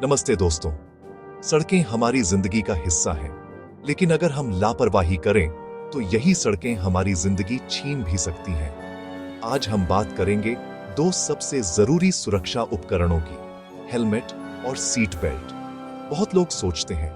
नमस्ते दोस्तों। सड़कें हमारी जिंदगी का हिस्सा हैं, लेकिन अगर हम लापरवाही करें तो यही सड़कें हमारी जिंदगी छीन भी सकती हैं। आज हम बात करेंगे दो सबसे जरूरी सुरक्षा उपकरणों की, हेलमेट और सीट बेल्ट। बहुत लोग सोचते हैं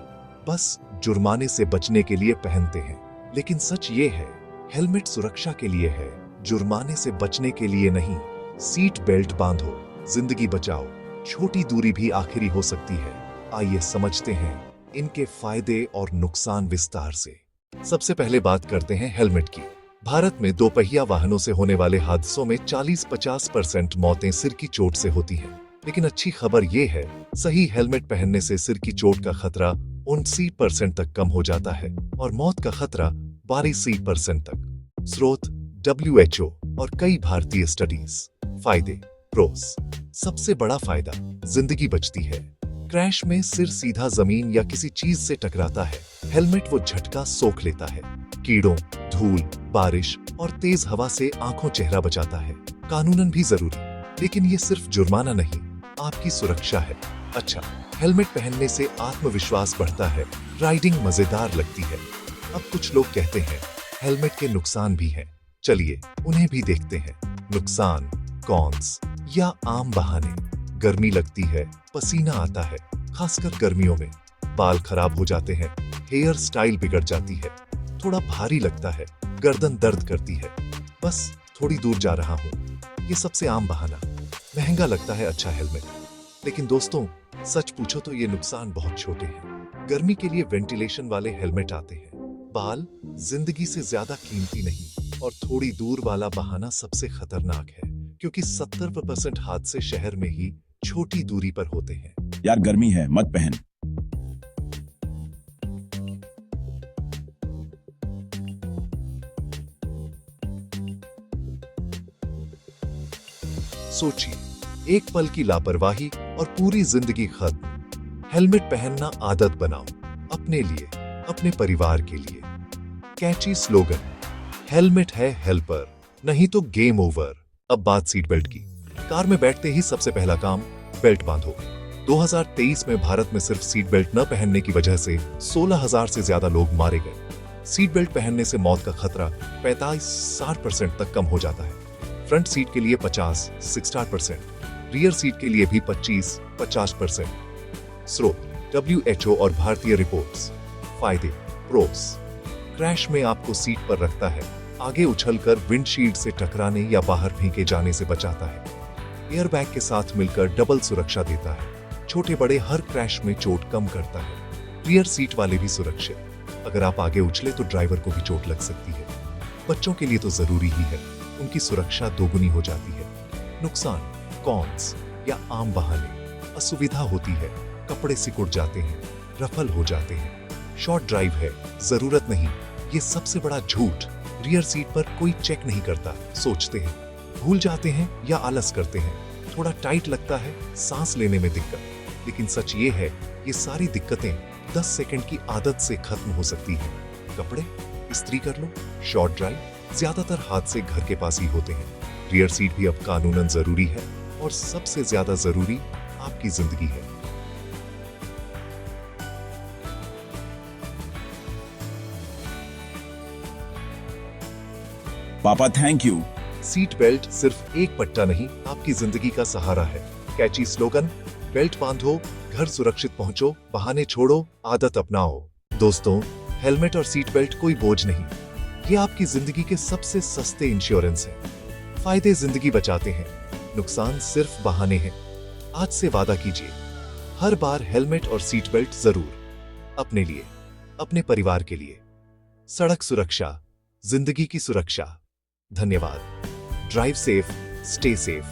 बस जुर्माने से बचने के लिए पहनते हैं, लेकिन सच ये है, हेलमेट सुरक्षा के लिए है, जुर्माने से बचने के लिए नहीं। सीट बेल्ट बांधो, जिंदगी बचाओ। छोटी दूरी भी आखिरी हो सकती है। आइए समझते हैं इनके फायदे और नुकसान विस्तार से। सबसे पहले बात करते हैं हेलमेट की। भारत में दोपहिया वाहनों से होने वाले हादसों में 40-50% मौतें सिर की चोट से होती हैं। लेकिन अच्छी खबर यह है, सही हेलमेट पहनने से सिर की चोट का खतरा 79% तक कम हो जाता है और मौत का खतरा 12% तक। स्रोत WHO और कई भारतीय स्टडीज। फायदे प्रोस। सबसे बड़ा फायदा, जिंदगी बचती है। क्रैश में सिर सीधा जमीन या किसी चीज से टकराता है, हेलमेट वो झटका सोख लेता है। कीड़ों, धूल, बारिश और तेज हवा से आंखों चेहरा बचाता है। कानूनन भी जरूरी, लेकिन ये सिर्फ जुर्माना नहीं, आपकी सुरक्षा है। अच्छा, हेलमेट पहनने से आत्मविश्वास बढ़ता है, राइडिंग मजेदार लगती है। अब कुछ लोग कहते हैं हेलमेट के नुकसान भी हैं। चलिए उन्हें भी देखते हैं। नुकसान, कॉन्स या आम बहाने। गर्मी लगती है, पसीना आता है, खासकर गर्मियों में। बाल खराब हो जाते हैं, हेयर स्टाइल बिगड़ जाती है। थोड़ा भारी लगता है, गर्दन दर्द करती है, बस थोड़ी दूर जा रहा हूं। ये सबसे आम बहाना। महंगा लगता है अच्छा हेलमेट, लेकिन दोस्तों सच पूछो तो ये नुकसान बहुत छोटे हैं। गर्मी के लिए वेंटिलेशन वाले हेलमेट आते हैं। बाल जिंदगी से ज्यादा कीमती नहीं। और थोड़ी दूर वाला बहाना सबसे खतरनाक है, क्योंकि 70% हादसे शहर में ही छोटी दूरी पर होते हैं। यार गर्मी है, मत पहन। सोचिए, एक पल की लापरवाही और पूरी जिंदगी खत्म। हेलमेट पहनना आदत बनाओ, अपने लिए, अपने परिवार के लिए। कैची स्लोगन, हेलमेट है हेल्पर, नहीं तो गेम ओवर। अब बात सीट बेल्ट की। कार में बैठते ही सबसे पहला काम, बेल्ट बांधो। 2023 में भारत में सिर्फ सीट बेल्ट न पहनने की वजह से 16,000 से ज्यादा लोग मारे गए। सीट बेल्ट पहनने से मौत का खतरा 45-60% तक कम हो जाता है। फ्रंट सीट के लिए 50-60%, रियर सीट के लिए भी 25-50%। स्रोत WHO और भारतीय रिपोर्ट्स। फायदे प्रोस। क्रैश में आपको सीट पर रखता है, आगे उछलकर विंडशील्ड से टकराने या बाहर फेंके जाने से बचाता है। एयरबैग के साथ मिलकर डबल सुरक्षा देता है, छोटे बड़े हर क्रैश में चोट कम करता है। रियर सीट वाले भी सुरक्षित, अगर आप आगे उछले तो ड्राइवर को भी चोट लग सकती है। बच्चों के लिए तो जरूरी ही है, उनकी सुरक्षा दोगुनी हो जाती है। नुकसान, कॉन्स या आम बहाने। असुविधा होती है, कपड़े सिकुड़ जाते हैं, रफल हो जाते हैं। शॉर्ट ड्राइव है, जरूरत नहीं। ये सबसे बड़ा झूठ। रियर सीट पर कोई चेक नहीं करता, सोचते हैं, भूल जाते हैं या आलस करते हैं। थोड़ा टाइट लगता है, सांस लेने में दिक्कत। लेकिन सच ये है, ये सारी दिक्कतें 10 सेकंड की आदत से खत्म हो सकती हैं। कपड़े इस्त्री कर लो। शॉर्ट ड्राइव, ज्यादातर हादसे घर के पास ही होते हैं। रियर सीट भी अब कानूनन जरूरी है, और सबसे ज्यादा जरूरी आपकी जिंदगी है। पापा थैंक यू। सीट बेल्ट सिर्फ एक पट्टा नहीं, आपकी जिंदगी का सहारा है। कैची स्लोगन, बेल्ट बांधो, घर सुरक्षित पहुंचो, बहाने छोड़ो, आदत अपनाओ। दोस्तों, हेलमेट और सीट बेल्ट कोई बोझ नहीं, ये आपकी जिंदगी के सबसे सस्ते इंश्योरेंस हैं। फायदे जिंदगी बचाते हैं, नुकसान सिर्फ बहाने हैं। आज से वादा कीजिए, हर बार हेलमेट और सीट बेल्ट जरूर, अपने लिए, अपने परिवार के लिए। सड़क सुरक्षा, जिंदगी की सुरक्षा। धन्यवाद। Drive safe, stay safe.